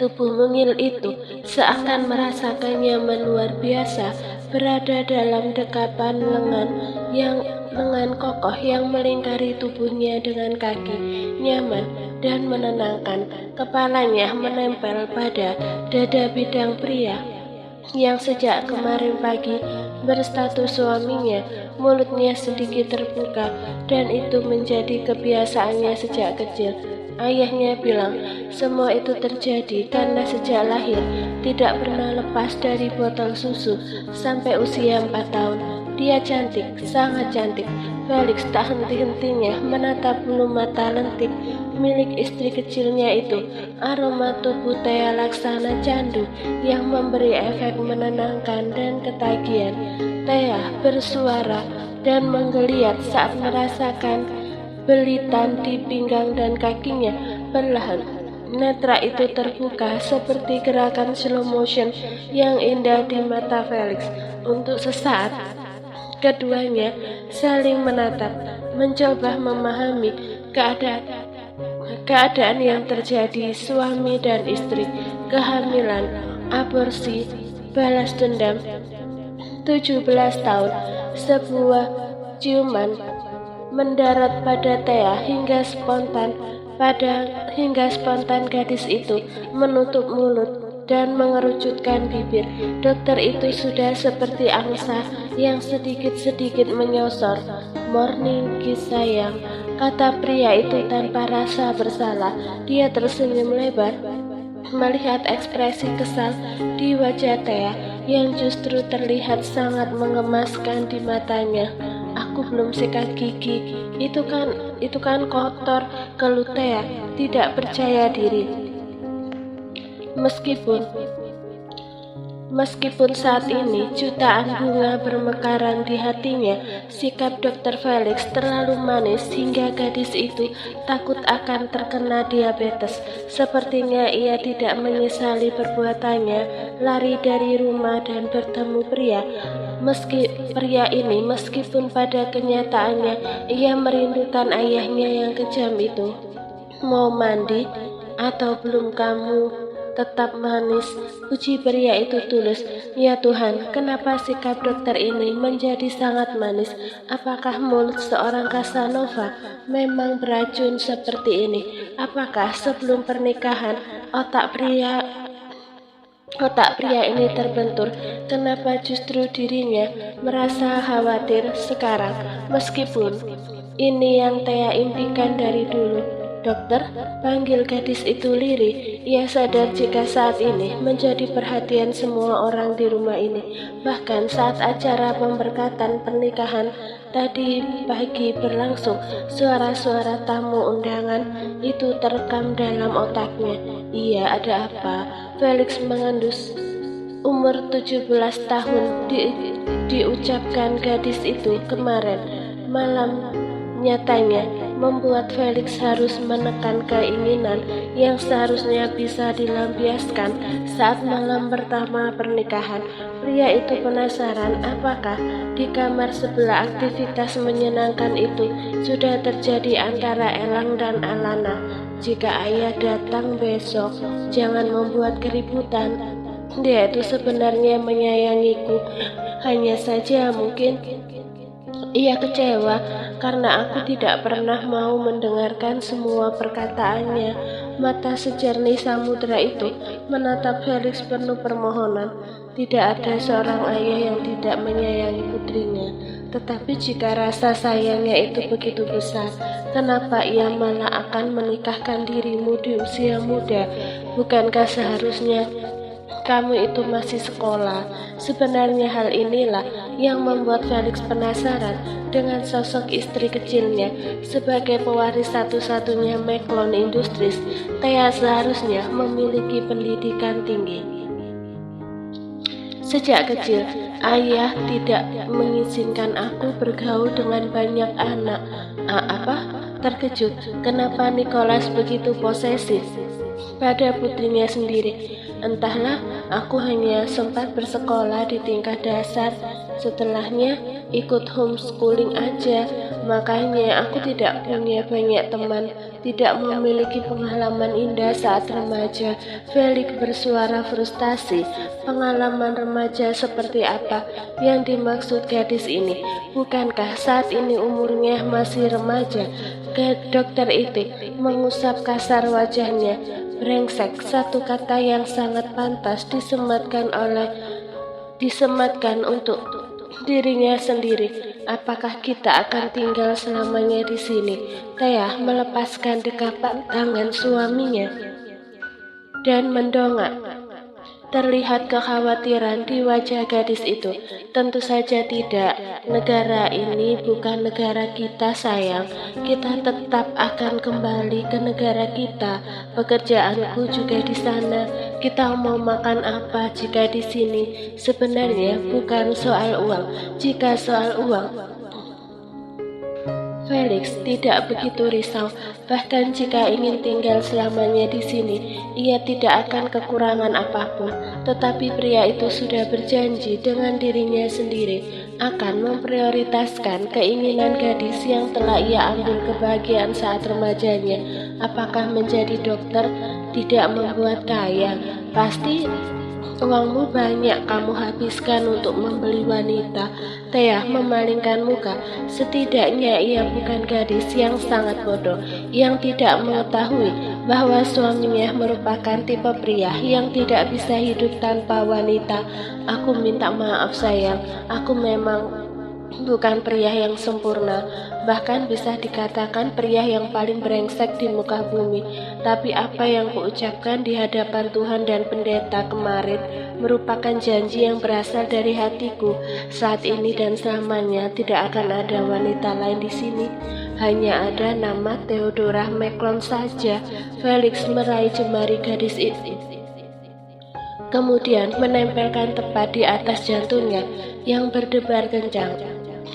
Tubuh mungil itu seakan merasakan nyaman luar biasa berada dalam dekapan lengan kokoh yang melingkari tubuhnya dengan kaki nyaman dan menenangkan. Kepalanya menempel pada dada bidang pria yang sejak kemarin pagi berstatus suaminya. Mulutnya sedikit terbuka dan itu menjadi kebiasaannya sejak kecil. Ayahnya bilang semua itu terjadi karena sejak lahir tidak pernah lepas dari botol susu sampai usia 4 tahun. Dia cantik, sangat cantik. Felix tak henti-hentinya menatap bulu mata lentik milik istri kecilnya itu. Aroma tubuh Thea laksana candu yang memberi efek menenangkan dan ketagihan. Thea bersuara dan menggeliat saat merasakan belitan di pinggang dan kakinya. Perlahan netra itu terbuka seperti gerakan slow motion yang indah di mata Felix. Untuk sesaat keduanya saling menatap, mencoba memahami keadaan yang terjadi. Suami dan istri, kehamilan, aborsi, balas dendam, 17 tahun. Sebuah ciuman mendarat pada Thea hingga spontan gadis itu menutup mulut dan mengerucutkan bibir. Dokter itu sudah seperti angsa yang sedikit-sedikit menyosor. "Morning, kiss sayang," kata pria itu tanpa rasa bersalah. Dia tersenyum lebar melihat ekspresi kesal di wajah Thea yang justru terlihat sangat mengemaskan di matanya. "Aku belum sikat gigi." Itu kan kotor," keluh Thea tidak percaya diri. Meskipun saat ini jutaan bunga bermekaran di hatinya, sikap Dr. Felix terlalu manis hingga gadis itu takut akan terkena diabetes. Sepertinya ia tidak menyesali perbuatannya, lari dari rumah dan bertemu pria. Meskipun pada kenyataannya ia merindukan ayahnya yang kejam itu. "Mau mandi atau belum? Kamu tetap manis," uji pria itu tulus. "Ya Tuhan, kenapa sikap dokter ini menjadi sangat manis? Apakah mulut seorang Casanova memang beracun seperti ini? Apakah sebelum pernikahan otak pria ini terbentur? Kenapa justru dirinya merasa khawatir sekarang, meskipun ini yang Thea impikan dari dulu?" "Dokter," panggil gadis itu lirih. Ia sadar jika saat ini menjadi perhatian semua orang di rumah ini. Bahkan saat acara pemberkatan pernikahan tadi pagi berlangsung, suara-suara tamu undangan itu terekam dalam otaknya. "Iya, ada apa?" Felix mengendus. "Umur 17 tahun," diucapkan gadis itu kemarin malam. Nyatanya membuat Felix harus menekan keinginan yang seharusnya bisa dilampiaskan saat malam pertama pernikahan. Pria itu penasaran apakah di kamar sebelah aktivitas menyenangkan itu sudah terjadi antara Elang dan Alana. "Jika ayah datang besok, jangan membuat keributan. Dia itu sebenarnya menyayangiku. Hanya saja mungkin ia kecewa karena aku tidak pernah mau mendengarkan semua perkataannya." Mata sejernih samudra itu menatap Felix penuh permohonan. Tidak ada seorang ayah yang tidak menyayangi putrinya. Tetapi jika rasa sayangnya itu begitu besar, kenapa ia malah akan menikahkan dirimu di usia muda? Bukankah seharusnya kamu itu masih sekolah? Sebenarnya hal inilah yang membuat Felix penasaran dengan sosok istri kecilnya. Sebagai pewaris satu-satunya Meklon Industries, Thea seharusnya memiliki pendidikan tinggi. "Sejak kecil, ayah tidak mengizinkan aku bergaul dengan banyak anak." Apa? Terkejut, kenapa Nicholas begitu posesif? pada putrinya sendiri. Entahlah, aku hanya sempat bersekolah di tingkat dasar, setelahnya ikut homeschooling aja, makanya aku tidak punya banyak teman, tidak memiliki pengalaman indah saat remaja. Felix bersuara frustasi. Pengalaman remaja seperti apa yang dimaksud gadis ini? Bukankah saat ini umurnya masih remaja? Dokter itu mengusap kasar wajahnya. Brengsek, satu kata yang sangat pantas disematkan untuk dirinya sendiri. Apakah kita akan tinggal selamanya di sini? Thea melepaskan dekapan tangan suaminya dan mendongak. Terlihat kekhawatiran di wajah gadis itu. Tentu saja tidak. Negara ini bukan negara kita, sayang. Kita tetap akan kembali ke negara kita. Pekerjaanku juga di sana. Kita mau makan apa jika di sini? Sebenarnya bukan soal uang. Jika soal uang, Felix tidak begitu risau. Bahkan jika ingin tinggal selamanya di sini, ia tidak akan kekurangan apapun. Tetapi pria itu sudah berjanji dengan dirinya sendiri akan memprioritaskan keinginan gadis yang telah ia ambil kebahagiaan saat remajanya. Apakah menjadi dokter tidak membuat kaya? Pasti uangmu banyak kamu habiskan untuk membeli wanita. Thea memalingkan muka. Setidaknya ia bukan gadis yang sangat bodoh, yang tidak mengetahui bahwa suaminya merupakan tipe pria yang tidak bisa hidup tanpa wanita. Aku minta maaf sayang, aku memang bukan pria yang sempurna, bahkan bisa dikatakan pria yang paling brengsek di muka bumi. Tapi apa yang kuucapkan di hadapan Tuhan dan pendeta kemarin merupakan janji yang berasal dari hatiku. Saat ini dan selamanya tidak akan ada wanita lain di sini. Hanya ada nama Theodora McClone saja. Felix meraih jemari gadis itu, kemudian menempelkan tepat di atas jantungnya yang berdebar kencang.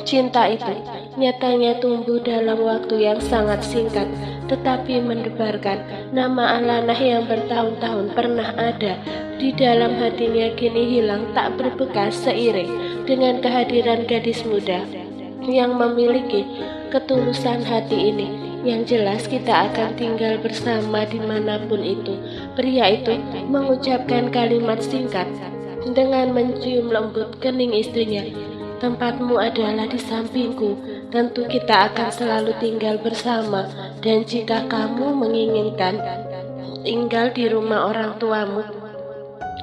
Cinta itu nyatanya tumbuh dalam waktu yang sangat singkat, tetapi mendebarkan. Nama Alanah yang bertahun-tahun pernah ada di dalam hatinya kini hilang tak berbekas seiring dengan kehadiran gadis muda yang memiliki ketulusan hati ini. Yang jelas kita akan tinggal bersama dimanapun itu. Pria itu mengucapkan kalimat singkat dengan mencium lembut kening istrinya. Tempatmu adalah di sampingku. Tentu kita akan selalu tinggal bersama. Dan jika kamu menginginkan tinggal di rumah orang tuamu,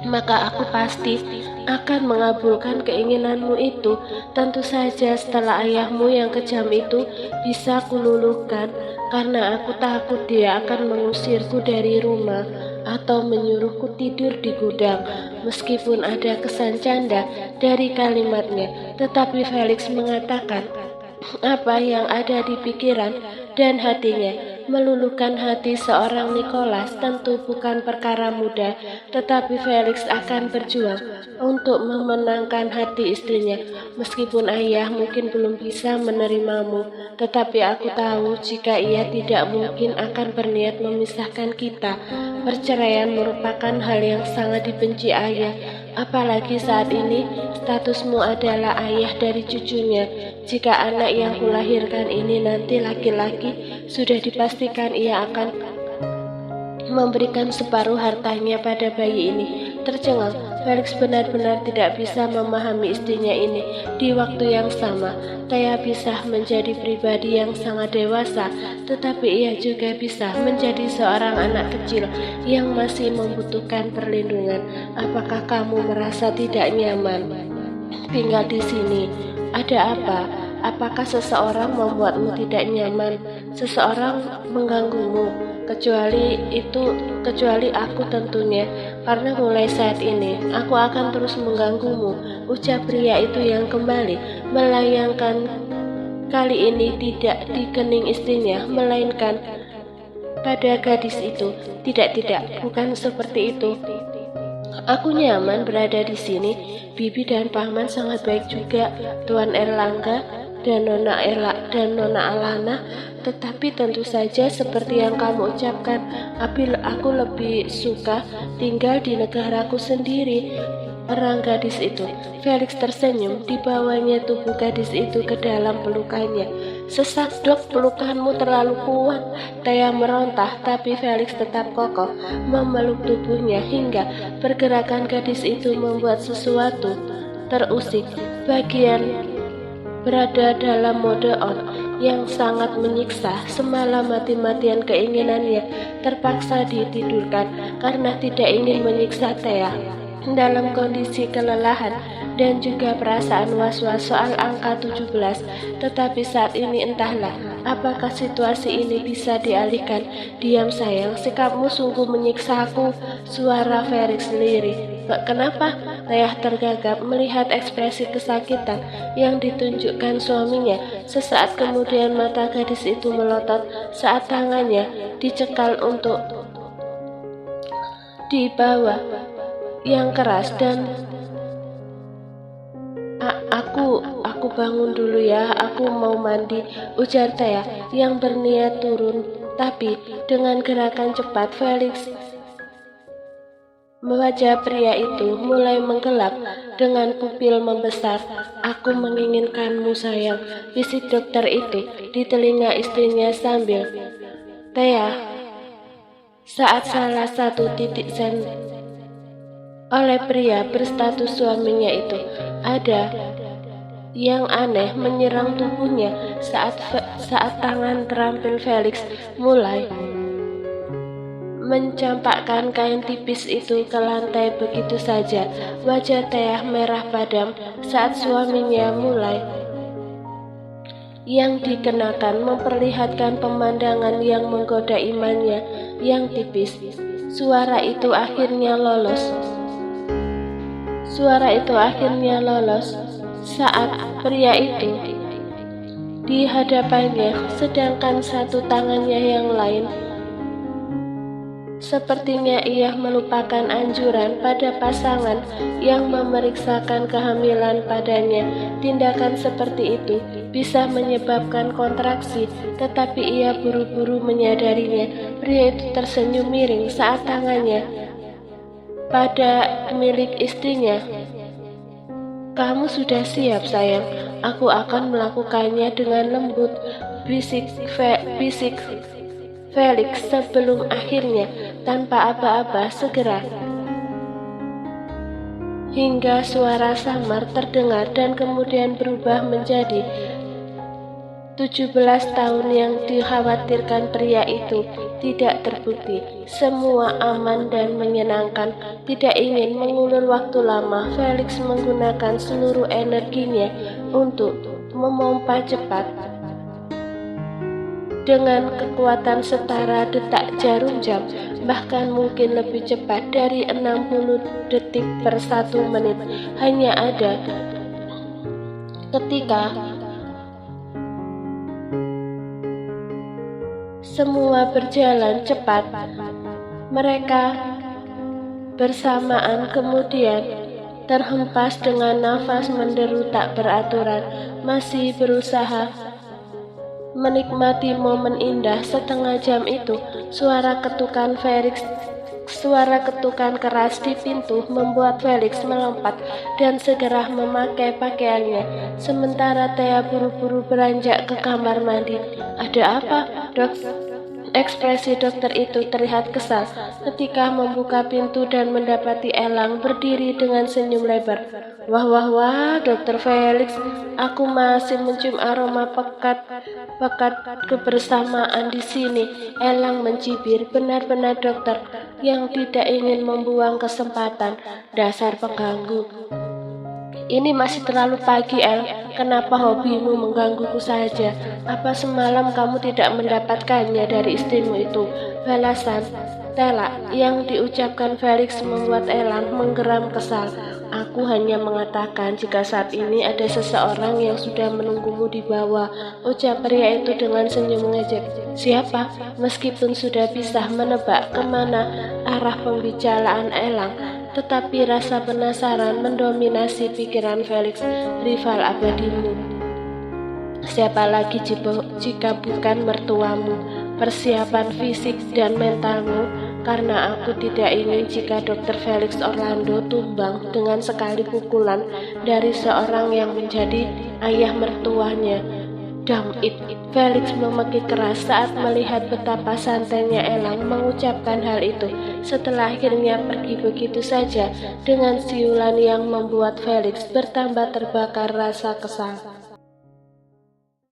maka aku pasti akan mengabulkan keinginanmu itu. Tentu saja setelah ayahmu yang kejam itu bisa kululuhkan, karena aku takut dia akan mengusirku dari rumah atau menyuruhku tidur di gudang. Meskipun ada kesan canda dari kalimatnya, tetapi Felix mengatakan apa yang ada di pikiran dan hatinya. Meluluhkan hati seorang Nicholas tentu bukan perkara mudah, tetapi Felix akan berjuang untuk memenangkan hati istrinya. Meskipun ayah mungkin belum bisa menerimamu, tetapi aku tahu jika ia tidak mungkin akan berniat memisahkan kita. Perceraian merupakan hal yang sangat dibenci ayah, apalagi saat ini statusmu adalah ayah dari cucunya. Jika anak yang kulahirkan ini nanti laki-laki, sudah dipastikan ia akan memberikan separuh hartanya pada bayi ini. Tercengang, Felix benar-benar tidak bisa memahami istrinya ini. Di waktu yang sama, Thea bisa menjadi pribadi yang sangat dewasa, tetapi ia juga bisa menjadi seorang anak kecil yang masih membutuhkan perlindungan. Apakah kamu merasa tidak nyaman tinggal di sini? Ada apa? Apakah seseorang membuatmu tidak nyaman? Seseorang mengganggumu? Kecuali aku tentunya, karena mulai saat ini aku akan terus mengganggumu, ucap pria itu yang kembali melayangkan, kali ini tidak di kening istrinya, melainkan pada gadis itu. Tidak, bukan seperti itu. Aku nyaman berada di sini. Bibi dan Paman sangat baik juga. Tuan Erlangga dan Nona Ella dan Nona Alana, tetapi tentu saja seperti yang kamu ucapkan, aku lebih suka tinggal di negaraku sendiri. Orang gadis itu. Felix tersenyum, dibawanya tubuh gadis itu ke dalam pelukannya. Sesak, Dok, pelukanmu terlalu kuat. Thea merontah, tapi Felix tetap kokoh memeluk tubuhnya hingga pergerakan gadis itu membuat sesuatu terusik. Bagian berada dalam mode on yang sangat menyiksa. Semalam mati-matian keinginannya terpaksa ditidurkan karena tidak ingin menyiksa Thea. Dalam kondisi kelelahan dan juga perasaan was-was soal angka 17, tetapi saat ini entahlah apakah situasi ini bisa dialihkan. Diam sayang, sikapmu sungguh menyiksa aku, suara Felix lirih. Kenapa? Thea tergagap melihat ekspresi kesakitan yang ditunjukkan suaminya. Sesaat kemudian mata gadis itu melotot saat tangannya dicekal untuk di bawah yang keras dan aku bangun dulu ya, aku mau mandi, ujar Thea yang berniat turun. Tapi dengan gerakan cepat Felix, wajah pria itu mulai menggelap dengan pupil membesar. Aku menginginkanmu sayang, bisik dokter itu di telinga istrinya sambil Thea saat salah satu titik sen oleh pria berstatus suaminya itu. Ada yang aneh menyerang tubuhnya saat tangan terampil Felix mulai mencampakkan kain tipis itu ke lantai begitu saja. Wajah Thea merah padam saat suaminya mulai yang dikenakan memperlihatkan pemandangan yang menggoda imannya yang tipis. Suara itu akhirnya lolos saat pria itu di hadapannya, sedangkan satu tangannya yang lain sepertinya ia melupakan anjuran pada pasangan yang memeriksakan kehamilan padanya. Tindakan seperti itu bisa menyebabkan kontraksi, tetapi ia buru-buru menyadarinya. Pria itu tersenyum miring saat tangannya pada milik istrinya. Kamu sudah siap sayang, aku akan melakukannya dengan lembut, bisik Felix sebelum akhirnya tanpa aba-aba segera hingga suara samar terdengar dan kemudian berubah menjadi 17 tahun yang dikhawatirkan pria itu tidak terbukti. Semua aman dan menyenangkan. Tidak ingin mengulur waktu lama, Felix menggunakan seluruh energinya untuk memompa cepat dengan kekuatan setara detak jarum jam, bahkan mungkin lebih cepat dari 60 detik per 1 menit. Hanya ada ketika semua berjalan cepat, mereka bersamaan kemudian terhempas dengan nafas menderu tak beraturan, masih berusaha menikmati momen indah. Setengah jam itu, suara ketukan keras di pintu membuat Felix melompat dan segera memakai pakaiannya. Sementara Thea buru-buru beranjak ke kamar mandi. Ada apa, Dok? Ekspresi dokter itu terlihat kesal ketika membuka pintu dan mendapati Elang berdiri dengan senyum lebar. Wah, Dokter Felix, aku masih mencium aroma pekat kebersamaan di sini. Elang mencibir, benar-benar dokter yang tidak ingin membuang kesempatan. Dasar pengganggu. Ini masih terlalu pagi, El. Kenapa hobimu menggangguku saja? Apa semalam kamu tidak mendapatkannya dari istrimu itu? Balasan telak yang diucapkan Felix membuat Elang menggeram kesal. Aku hanya mengatakan jika saat ini ada seseorang yang sudah menunggumu di bawah, ucap pria itu dengan senyum mengejek. Siapa? Meskipun sudah bisa menebak kemana arah pembicaraan Elang, tetapi rasa penasaran mendominasi pikiran Felix, rival abadimu. Siapa lagi jika bukan mertuamu? Persiapan fisik dan mentalmu, karena aku tidak ingin jika Dr. Felix Orlando tumbang dengan sekali pukulan dari seorang yang menjadi ayah mertuanya. Damn it, Felix memeki keras saat melihat betapa santainya Elang mengucapkan hal itu. Setelah akhirnya pergi begitu saja dengan siulan yang membuat Felix bertambah terbakar rasa kesal.